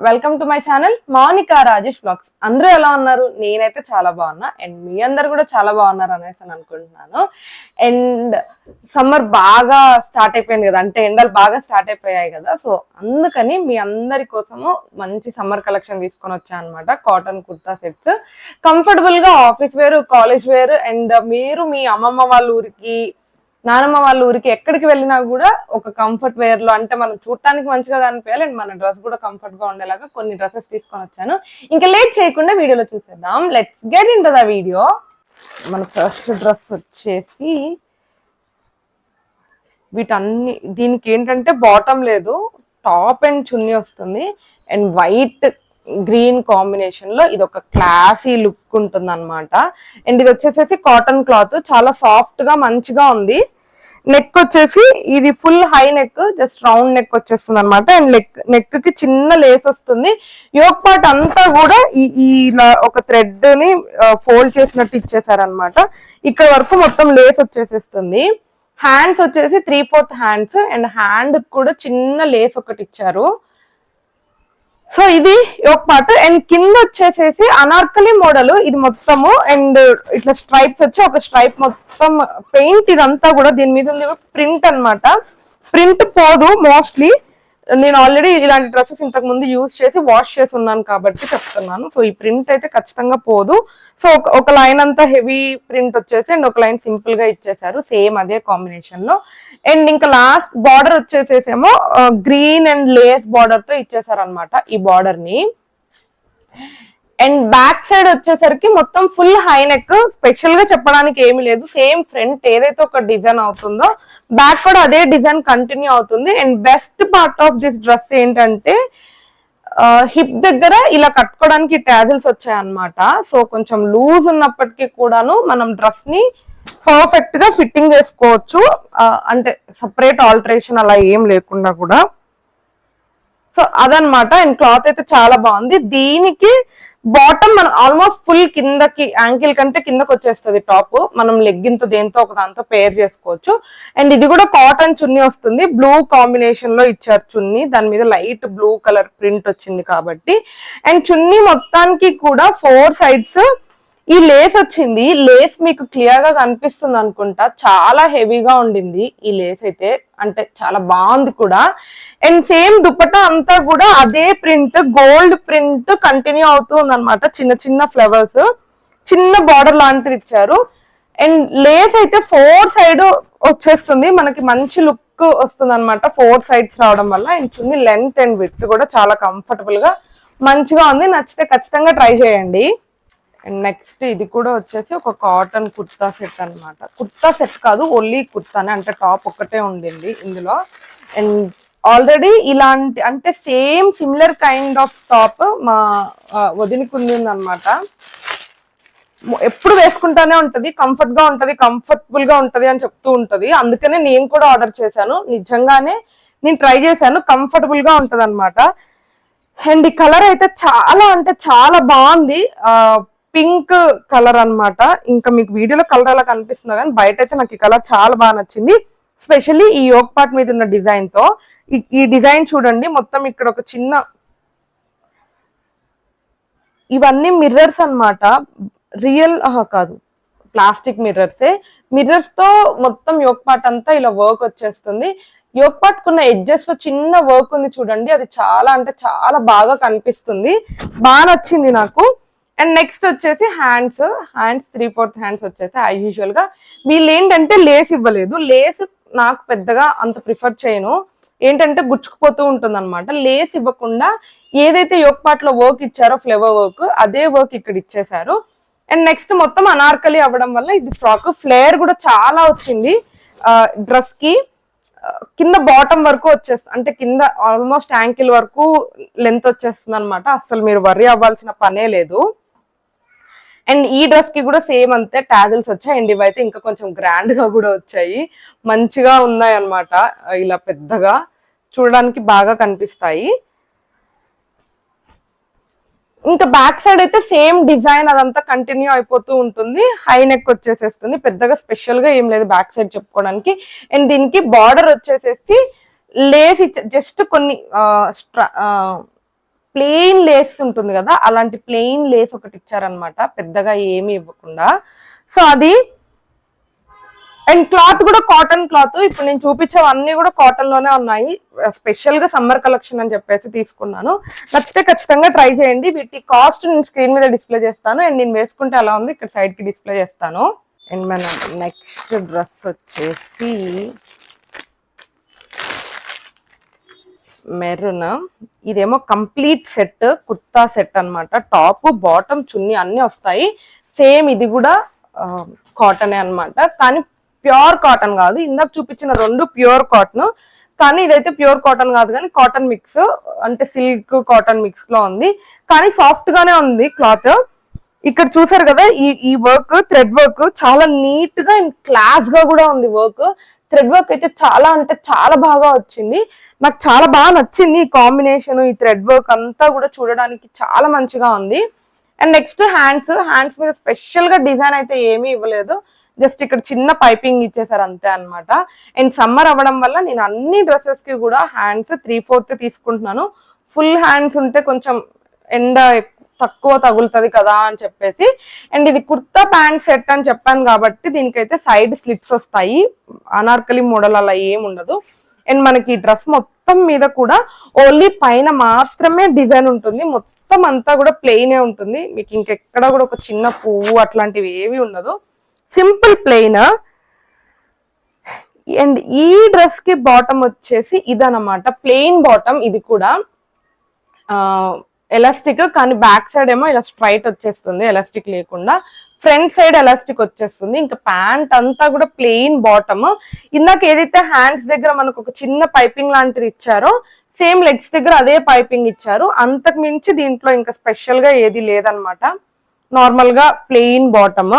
Welcome to my channel Mounika Rajesh blogs. అందరూ ఎలా ఉన్నారు? నేనైతే చాలా బాగున్నా అండ్ మీ అందరు కూడా చాలా బాగున్నారు అనేసి అనుకుంటున్నాను. అండ్ సమ్మర్ బాగా స్టార్ట్ అయిపోయింది కదా, అంటే ఎండలు బాగా స్టార్ట్ అయిపోయాయి కదా. సో అందుకని మీ అందరి కోసము మంచి సమ్మర్ కలెక్షన్ తీసుకొని వచ్చాను అనమాట. కాటన్ కుర్తా సెట్స్, కంఫర్టబుల్ గా office wear, college wear, and మీరు మీ అమ్మమ్మ వాళ్ళ ఊరికి, నానమ్మ వాళ్ళ ఊరికి ఎక్కడికి వెళ్ళినా కూడా ఒక కంఫర్ట్ వేర్ లో, అంటే మనం చూడటానికి మంచిగా కనిపించాలి అండ్ మన డ్రెస్ కూడా కంఫర్ట్ గా ఉండేలాగా కొన్ని డ్రెస్సెస్ తీసుకొని వచ్చాను. ఇంకా లేట్ చేయకుండా వీడియోలో చూసేద్దాం. Let's get in to the video. మన ఫస్ట్ డ్రెస్ వచ్చేసి వీటన్ని, దీనికి ఏంటంటే బాటమ్ లేదు, టాప్ అండ్ చున్నీ వస్తుంది అండ్ వైట్ గ్రీన్ కాంబినేషన్ లో ఇది ఒక క్లాసీ లుక్ ఉంటుంది అనమాట. అండ్ ఇది వచ్చేసేసి కాటన్ క్లాత్, చాలా సాఫ్ట్ గా మంచిగా ఉంది. నెక్ వచ్చేసి ఇది full high neck, just round neck వచ్చేస్తుంది అనమాట. అండ్ నెక్ కి చిన్న లేస్ వస్తుంది. యోక్ పార్ట్ అంతా కూడా ఇలా ఒక థ్రెడ్ ని ఫోల్డ్ చేసినట్టు ఇచ్చేసారనమాట. ఇక్కడ వరకు మొత్తం లేస్ వచ్చేసేస్తుంది. హ్యాండ్స్ వచ్చేసి 3/4 హ్యాండ్స్ అండ్ హ్యాండ్ కూడా చిన్న లేస్ ఒకటి ఇచ్చారు. సో ఇది ఒక పార్ట్. అండ్ కింద వచ్చేసేసి అనార్కలి మోడల్ ఇది మొత్తము. అండ్ ఇట్లా స్ట్రైప్స్ వచ్చి ఒక స్ట్రైప్ మొత్తం పెయింట్ ఇదంతా కూడా దీని మీద ఉంది ప్రింట్ అనమాట. ప్రింట్ పోదు మోస్ట్లీ. నేను ఆల్రెడీ ఇలాంటి డ్రెస్సెస్ ఇంతకు ముందు యూజ్ చేసి వాష్ చేసి ఉన్నాను కాబట్టి చెప్తున్నాను. సో ఈ ప్రింట్ అయితే ఖచ్చితంగా పోదు. సో ఒక లైన్ అంతా హెవీ ప్రింట్ వచ్చేసి అండ్ ఒక లైన్ సింపుల్ గా ఇచ్చేసారు, సేమ్ అదే కాంబినేషన్ లో. అండ్ ఇంకా లాస్ట్ బార్డర్ వచ్చేసేసేమో గ్రీన్ అండ్ లేస్ బార్డర్ తో ఇచ్చేసారు అనమాట ఈ బార్డర్ ని. అండ్ బ్యాక్ సైడ్ వచ్చేసరికి మొత్తం ఫుల్ హై నెక్. స్పెషల్ గా చెప్పడానికి ఏమి లేదు, సేమ్ ఫ్రంట్ ఏదైతే ఒక డిజైన్ అవుతుందో బ్యాక్ కూడా అదే డిజైన్ కంటిన్యూ అవుతుంది. And best part of this dress ఏంటంటే హిప్ దగ్గర ఇలా కట్టుకోవడానికి టాజిల్స్ వచ్చాయన్నమాట. సో కొంచెం లూజ్ ఉన్నప్పటికీ కూడాను మనం డ్రెస్ ని పర్ఫెక్ట్ గా ఫిట్టింగ్ చేసుకోవచ్చు, అంటే సపరేట్ ఆల్టరేషన్ అలా ఏం లేకుండా కూడా. సో అదనమాట. అండ్ క్లాత్ అయితే చాలా బాగుంది. దీనికి బాటమ్ మనం ఆల్మోస్ట్ ఫుల్ కిందకి, యాంకిల్ కంటే కిందకి వచ్చేస్తుంది టాప్. మనం లెగ్గిన్ తో దేంతో ఒక దాంతో పేర్ చేసుకోవచ్చు. అండ్ ఇది కూడా కాటన్ చున్నీ వస్తుంది, బ్లూ కాంబినేషన్ లో ఇచ్చారు చున్నీ. దాని మీద లైట్ బ్లూ కలర్ ప్రింట్ వచ్చింది కాబట్టి. అండ్ చున్నీ మొత్తానికి కూడా 4 సైడ్స్ ఈ లేస్ వచ్చింది. లేస్ మీకు క్లియర్ గా కనిపిస్తుంది అనుకుంటా, చాలా హెవీగా ఉండింది ఈ లేస్ అయితే, అంటే చాలా బాగుంది కూడా. అండ్ సేమ్ దుపట్టా అంతా కూడా అదే ప్రింట్, గోల్డ్ ప్రింట్ కంటిన్యూ అవుతుంది అనమాట. చిన్న చిన్న ఫ్లవర్స్, చిన్న బార్డర్ లాంటిది ఇచ్చారు. అండ్ లేస్ అయితే 4 సైడ్ వచ్చేస్తుంది, మనకి మంచి లుక్ వస్తుంది అనమాట 4 సైడ్స్ రావడం వల్ల. And chunni length and width కూడా చాలా కంఫర్టబుల్ గా మంచిగా ఉంది. నచ్చితే ఖచ్చితంగా ట్రై చేయండి. అండ్ నెక్స్ట్ ఇది కూడా వచ్చేసి ఒక కాటన్ కుర్తా సెట్ అనమాట. కుర్తా సెట్ కాదు, ఓన్లీ కుర్తానే, అంటే టాప్ ఒక్కటే ఉండింది ఇందులో. అండ్ ఆల్రెడీ ఇలాంటి, అంటే same similar kind of top మా వదినికి ఉంది అనమాట. ఎప్పుడు వేసుకుంటానే ఉంటది, కంఫర్ట్ గా ఉంటది, కంఫర్టబుల్ గా ఉంటది అని చెప్తూ ఉంటది. అందుకనే నేను కూడా ఆర్డర్ చేశాను. నిజంగానే నేను ట్రై చేశాను, కంఫర్టబుల్ గా ఉంటది అనమాట. అండ్ ఈ కలర్ అయితే చాలా, అంటే చాలా బాగుంది. పింక్ కలర్ అనమాట. ఇంకా మీకు వీడియోలో కలర్ ఎలా కనిపిస్తుందో కానీ బయట అయితే నాకు ఈ కలర్ చాలా బాగా నచ్చింది. స్పెషల్లీ ఈ యోక్ పార్ట్ మీద ఉన్న డిజైన్ తో. ఈ డిజైన్ చూడండి, మొత్తం ఇక్కడ ఒక చిన్న, ఇవన్నీ మిర్రర్స్ అనమాట. రియల్ కాదు, ప్లాస్టిక్ మిర్రర్సే. మిర్రర్స్ తో మొత్తం యోక్ పార్ట్ అంతా ఇలా వర్క్ వచ్చేస్తుంది. యోక్ పార్ట్ కున్న ఎడ్జెస్ లో చిన్న వర్క్ ఉంది చూడండి, అది చాలా, అంటే చాలా బాగా కనిపిస్తుంది. బాగా నచ్చింది నాకు. అండ్ నెక్స్ట్ వచ్చేసి హ్యాండ్స్ 3/4 హ్యాండ్స్ వచ్చేసి యాజ్ యూజువల్ గా. వీళ్ళు ఏంటంటే లేస్ ఇవ్వలేదు. లేస్ నాకు పెద్దగా అంత ప్రిఫర్ చేయను, ఏంటంటే గుచ్చుకుపోతూ ఉంటుంది అనమాట. లేస్ ఇవ్వకుండా ఏదైతే యోక్ పార్ట్ లో వర్క్ ఇచ్చారో ఫ్లవర్ వర్క్, అదే వర్క్ ఇక్కడ ఇచ్చేసారు. అండ్ నెక్స్ట్ మొత్తం అనార్కలి అవ్వడం వల్ల ఇది ఫ్రాక్. ఫ్లేర్ కూడా చాలా వచ్చింది డ్రెస్ కి. కింద బాటమ్ వరకు వచ్చేస్తుంది, అంటే కింద ఆల్మోస్ట్ యాంకిల్ వరకు లెంత్ వచ్చేస్తుంది అనమాట. అసలు మీరు వర్రీ అవ్వాల్సిన పనే లేదు. అండ్ ఈ డ్రెస్ కి కూడా సేమ్ అంతే టాజిల్స్ వచ్చాయి. అండ్ ఇవైతే ఇంకా కొంచెం గ్రాండ్ గా కూడా వచ్చాయి, మంచిగా ఉన్నాయి అనమాట. ఇలా పెద్దగా చూడడానికి బాగా కనిపిస్తాయి. ఇంకా బ్యాక్ సైడ్ అయితే సేమ్ డిజైన్ అదంతా కంటిన్యూ అయిపోతూ ఉంటుంది. హై నెక్ వచ్చేసేస్తుంది, పెద్దగా స్పెషల్ గా ఏం లేదు బ్యాక్ సైడ్ చెప్పుకోవడానికి. అండ్ దీనికి బార్డర్ వచ్చేసేసి లేస్ జస్ట్ కొన్ని ప్లెయిన్ లేస్ ఉంటుంది కదా, అలాంటి ప్లెయిన్ లేస్ ఒకటి ఇచ్చారనమాట, పెద్దగా ఏమి ఇవ్వకుండా. సో అది, అండ్ క్లాత్ కూడా కాటన్ క్లాత్. ఇప్పుడు నేను చూపించేవన్నీ కూడా కాటన్ లోనే ఉన్నాయి. స్పెషల్ గా సమ్మర్ కలెక్షన్ అని చెప్పేసి తీసుకున్నాను. నచ్చితే ఖచ్చితంగా ట్రై చేయండి. వీటి కాస్ట్ నేను స్క్రీన్ మీద డిస్ప్లే చేస్తాను, అండ్ నేను వేసుకుంటే ఎలా ఉంది ఇక్కడ సైడ్ కి డిస్ప్లే చేస్తాను. అండ్ మన నెక్స్ట్ డ్రెస్ వచ్చేసి మెరూన్. ఇదేమో కంప్లీట్ సెట్, కుర్తా సెట్ అనమాట. టాప్ బాటమ్ చున్నీ అన్ని వస్తాయి. సేమ్ ఇది కూడా కాటనే అనమాట, కానీ ప్యూర్ కాటన్ కాదు. ఇందాక చూపించిన రెండు ప్యూర్ కాటన్, కానీ ఇదైతే ప్యూర్ కాటన్ కాదు, కానీ కాటన్ మిక్స్, అంటే సిల్క్ కాటన్ మిక్స్ లో ఉంది, కానీ సాఫ్ట్ గానే ఉంది క్లాత్. ఇక్కడ చూసారు కదా ఈ వర్క్, థ్రెడ్ వర్క్ చాలా నీట్ గా అండ్ క్లాస్ గా కూడా ఉంది వర్క్. థ్రెడ్ వర్క్ అయితే చాలా అంటే చాలా బాగా వచ్చింది. నాకు చాలా బాగా నచ్చింది ఈ కాంబినేషన్. ఈ థ్రెడ్ వర్క్ అంతా కూడా చూడడానికి చాలా మంచిగా ఉంది. అండ్ నెక్స్ట్ హ్యాండ్స్ మీద స్పెషల్ గా డిజైన్ అయితే ఏమీ ఇవ్వలేదు, జస్ట్ ఇక్కడ చిన్న పైపింగ్ ఇచ్చేసారు అంతే అనమాట. అండ్ సమ్మర్ అవ్వడం వల్ల నేను అన్ని డ్రెస్సెస్ కి కూడా హ్యాండ్స్ 3/4 తీసుకుంటున్నాను. ఫుల్ హ్యాండ్స్ ఉంటే కొంచెం ఎండ తక్కువ తగులుతుంది కదా అని చెప్పేసి. అండ్ ఇది కుర్తా ప్యాంట్ సెట్ అని చెప్పాను కాబట్టి దీనికైతే సైడ్ స్లిట్స్ వస్తాయి, అనార్కలి మోడల్ అలా ఏమి ఉండదు. అండ్ మనకి డ్రెస్ మొత్తం మీద కూడా ఓన్లీ పైన మాత్రమే డిజైన్ ఉంటుంది, మొత్తం అంతా కూడా ప్లెయినే ఉంటుంది. మీకు ఇంకెక్కడ కూడా ఒక చిన్న పువ్వు అట్లాంటివి ఏవి ఉండదు, సింపుల్ ప్లెయిన్. అండ్ ఈ డ్రెస్ కి బాటమ్ వచ్చేసి ఇదనమాట, ప్లెయిన్ బాటమ్. ఇది కూడా ఎలాస్టిక్, కానీ బ్యాక్ సైడ్ ఏమో ఇలా స్ట్రైట్ వచ్చేస్తుంది, ఎలాస్టిక్ లేకుండా. ఫ్రంట్ సైడ్ ఎలాస్టిక్ వచ్చేస్తుంది. ఇంకా ప్యాంట్ అంతా కూడా ప్లెయిన్ బాటమ్. ఇందాక ఏదైతే హ్యాండ్స్ దగ్గర మనకు ఒక చిన్న పైపింగ్ లాంటిది ఇచ్చారో, సేమ్ లెగ్స్ దగ్గర అదే పైపింగ్ ఇచ్చారు. అంతకు మించి దీంట్లో ఇంకా స్పెషల్ గా ఏది లేదనమాట, నార్మల్ గా ప్లెయిన్ బాటమ్.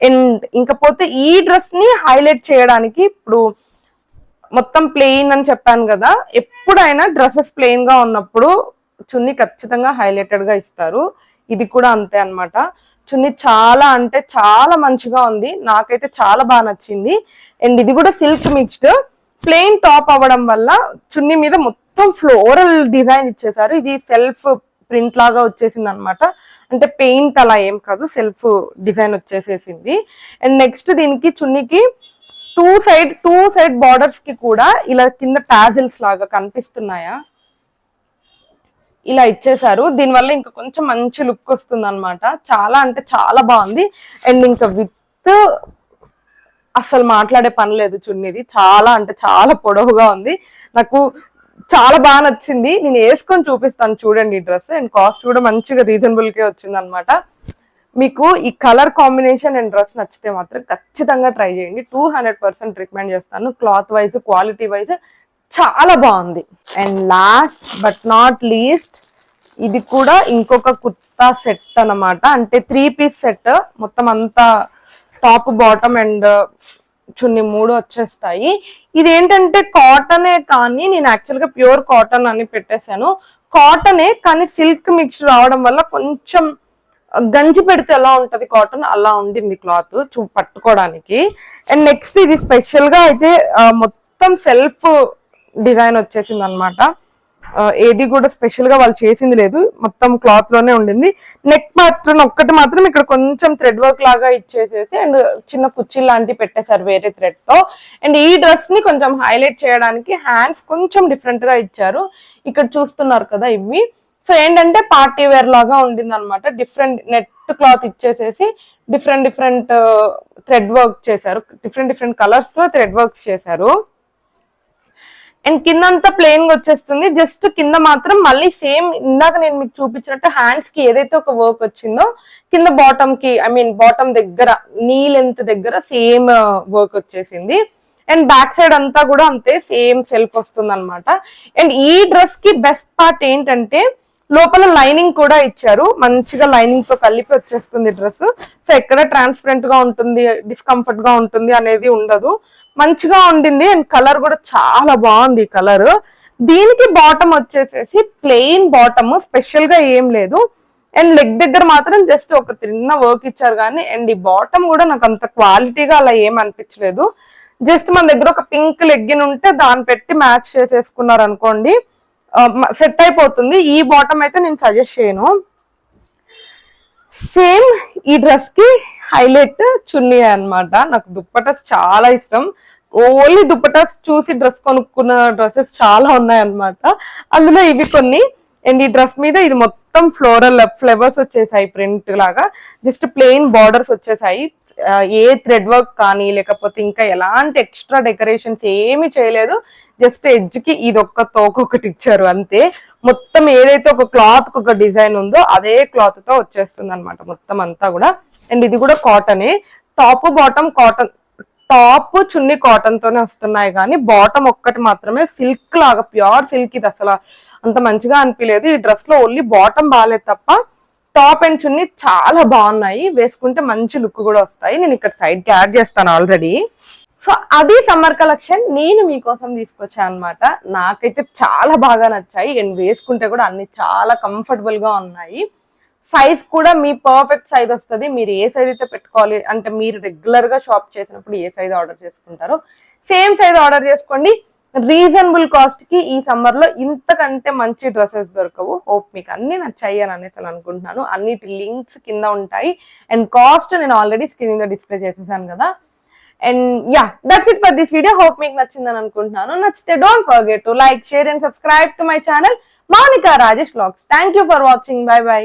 అండ్ ఇంకపోతే ఈ డ్రెస్ ని హైలైట్ చేయడానికి, ఇప్పుడు మొత్తం ప్లెయిన్ అని చెప్పాను కదా, ఎప్పుడైనా డ్రెస్సెస్ ప్లెయిన్ గా ఉన్నప్పుడు చున్నీ ఖచ్చితంగా హైలైటెడ్ గా ఇస్తారు. ఇది కూడా అంతే అనమాట. చున్నీ చాలా అంటే చాలా మంచిగా ఉంది, నాకైతే చాలా బాగా నచ్చింది. అండ్ ఇది కూడా సిల్క్ మిక్స్డ్, ప్లెయిన్ టాప్ అవ్వడం వల్ల చున్నీ మీద మొత్తం ఫ్లోరల్ డిజైన్ ఇచ్చేసారు. ఇది సెల్ఫ్ ప్రింట్ లాగా వచ్చేసింది అనమాట, అంటే పెయింట్ అలా ఏం కాదు, సెల్ఫ్ డిజైన్ వచ్చేసేసింది. అండ్ నెక్స్ట్ దీనికి చున్నీకి టూ సైడ్ బార్డర్స్ కి కూడా ఇలా కింద టాజిల్స్ లాగా కనిపిస్తున్నాయా, ఇలా ఇచ్చేసారు. దీనివల్ల ఇంకా కొంచెం మంచి లుక్ వస్తుంది అనమాట. చాలా అంటే చాలా బాగుంది. అండ్ ఇంకా విత్ అసలు మాట్లాడే పని లేదు, చున్నీది చాలా అంటే చాలా పొడవుగా ఉంది. నాకు చాలా బాగా నచ్చింది, నేను వేసుకొని చూపిస్తాను చూడండి ఈ డ్రెస్. అండ్ కాస్ట్ కూడా మంచిగా రీజనబుల్ కే వచ్చింది అనమాట. మీకు ఈ కలర్ కాంబినేషన్ అండ్ డ్రెస్ నచ్చితే మాత్రం ఖచ్చితంగా ట్రై చేయండి. 200% రికమెండ్ చేస్తాను. క్లాత్ వైజ్, క్వాలిటీ వైజ్ చాలా బాగుంది. And last but not least, ఇది కూడా ఇంకొక కుర్తా సెట్ అనమాట, అంటే 3 పీస్ సెట్. మొత్తం అంతా టాప్ బాటమ్ అండ్ చున్నీ 3 వచ్చేస్తాయి. ఇది ఏంటంటే కాటనే, కానీ నేను యాక్చువల్ గా ప్యూర్ కాటన్ అని పెట్టేశాను. కాటనే కానీ సిల్క్ మిక్స్ రావడం వల్ల కొంచెం గంజి పెడితే ఎలా ఉంటది కాటన్, అలా ఉండింది క్లాత్ పట్టుకోవడానికి. అండ్ నెక్స్ట్ ఇది స్పెషల్ గా అయితే మొత్తం సెల్ఫ్ డిజైన్ వచ్చేసింది అనమాట. ఏది కూడా స్పెషల్ గా వాళ్ళు చేసింది లేదు, మొత్తం క్లాత్ లోనే ఉండింది. నెక్ ఒక్కటి మాత్రం ఇక్కడ కొంచెం థ్రెడ్ వర్క్ లాగా ఇచ్చేసేసి అండ్ చిన్న కుర్చీ లాంటివి పెట్టేశారు వేరే థ్రెడ్ తో. అండ్ ఈ డ్రెస్ ని కొంచెం హైలైట్ చేయడానికి హ్యాండ్స్ కొంచెం డిఫరెంట్ గా ఇచ్చారు, ఇక్కడ చూస్తున్నారు కదా ఇవి. సో ఏంటంటే పార్టీ వేర్ లాగా ఉండింది అనమాట. డిఫరెంట్ నెట్ క్లాత్ ఇచ్చేసేసి డిఫరెంట్ థ్రెడ్ వర్క్ చేశారు, డిఫరెంట్ కలర్స్ తో థ్రెడ్ వర్క్స్ చేశారు. అండ్ కింద అంతా ప్లెయిన్ గా వచ్చేస్తుంది, జస్ట్ కింద మాత్రం మళ్ళీ సేమ్ ఇందాక నేను మీకు చూపించినట్టు హ్యాండ్స్ కి ఏదైతే ఒక వర్క్ వచ్చిందో కింద బాటమ్ కి, ఐ మీన్ బాటమ్ దగ్గర నీ లెంత్ దగ్గర సేమ్ వర్క్ వచ్చేసింది. అండ్ బ్యాక్ సైడ్ అంతా కూడా అంతే సేమ్ సెల్ఫ్ వస్తుంది అనమాట. అండ్ ఈ డ్రెస్ కి బెస్ట్ పార్ట్ ఏంటంటే లోపల లైనింగ్ కూడా ఇచ్చారు, మంచిగా లైనింగ్ తో కలిపి వచ్చేస్తుంది డ్రెస్. సో ఎక్కడ ట్రాన్స్పరెంట్ గా ఉంటుంది, డిస్కంఫర్ట్ గా ఉంటుంది అనేది ఉండదు, మంచిగా ఉండింది. అండ్ కలర్ కూడా చాలా బాగుంది కలర్. దీనికి బాటమ్ వచ్చేసేసి ప్లెయిన్ బాటమ్, స్పెషల్ గా ఏం లేదు. అండ్ లెగ్ దగ్గర మాత్రం జస్ట్ ఒక చిన్న వర్క్ ఇచ్చారు కానీ, అండ్ ఈ బాటమ్ కూడా నాకు అంత క్వాలిటీగా అలా ఏం అనిపించలేదు. జస్ట్ మన దగ్గర ఒక పింక్ లెగ్గిన్ ఉంటే దాన్ని పెట్టి మ్యాచ్ చేసేసుకున్నారు అనుకోండి, సెట్ అయిపోతుంది. ఈ బాటమ్ అయితే నేను సజెస్ట్ చేయను. సేమ్ ఈ డ్రెస్ కి హైలైట్ చున్నీ అన్నమాట. నాకు దుప్పటాస్ చాలా ఇష్టం. ఓన్లీ దుప్పటాస్ చూసి డ్రెస్ కొనుక్కున్న డ్రెస్సెస్ చాలా ఉన్నాయి అన్నమాట. అందులో ఇవి కొన్ని. అండ్ ఈ డ్రెస్ మీద ఇది మొత్తం ఫ్లోరల్ ఫ్లవర్స్ వచ్చేసాయి, ప్రింట్ లాగా. జస్ట్ ప్లెయిన్ బార్డర్స్ వచ్చేసాయి. ఏ థ్రెడ్ వర్క్ కానీ లేకపోతే ఇంకా ఎలాంటి ఎక్స్ట్రా డెకరేషన్స్ ఏమి చేయలేదు. జస్ట్ ఎడ్జ్ కి ఇది ఒక్క తోక ఒకటి ఇచ్చారు అంతే. మొత్తం ఏదైతే ఒక క్లాత్ ఒక డిజైన్ ఉందో అదే క్లాత్ తో వచ్చేస్తుంది అనమాట మొత్తం అంతా కూడా. అండ్ ఇది కూడా కాటనే. టాప్ బాటమ్ కాటన్, టాప్ చున్నీ కాటన్ తోనే వస్తున్నాయి కానీ బాటమ్ ఒక్కటి మాత్రమే సిల్క్ లాగా, ప్యూర్ సిల్క్. ఇది అసలు అంత మంచిగా అనిపించలేదు. ఈ డ్రెస్ లో ఓన్లీ బాటమ్ బాగాలేదు తప్ప టాప్ అండ్ చున్నీ చాలా బాగున్నాయి. వేసుకుంటే మంచి లుక్ కూడా వస్తాయి. నేను ఇక్కడ సైడ్ కి యాడ్ చేస్తాను ఆల్రెడీ. సో అది సమ్మర్ కలెక్షన్ నేను మీకోసం తీసుకొచ్చాను అనమాట. నాకైతే చాలా బాగా నచ్చాయి. అండ్ వేసుకుంటే కూడా అన్ని చాలా కంఫర్టబుల్ గా ఉన్నాయి. సైజ్ కూడా మీ పర్ఫెక్ట్ సైజ్ వస్తుంది. మీరు ఏ సైజ్ అయితే పెట్టుకోవాలి అంటే మీరు రెగ్యులర్ గా షాప్ చేసినప్పుడు ఏ సైజ్ ఆర్డర్ చేసుకుంటారో సేమ్ సైజ్ ఆర్డర్ చేసుకోండి. రీజనబుల్ కాస్ట్ కి ఈ సమ్మర్ లో ఇంతకంటే మంచి డ్రెస్సెస్ దొరకవు. హోప్ మీకు అన్ని నచ్చాయి అని అనేసి అనుకుంటున్నాను. అన్నిటి లింక్స్ కింద ఉంటాయి. అండ్ కాస్ట్ నేను ఆల్రెడీ స్క్రీన్ మీద డిస్ప్లే చేసేసాను కదా. And yeah, that's it for this video. Hope మీకు నచ్చిందని అనుకుంటున్నాను. నచ్చితే don't forget to like, share and subscribe to my channel Mounika Rajesh vlogs. Thank you for watching. Bye by.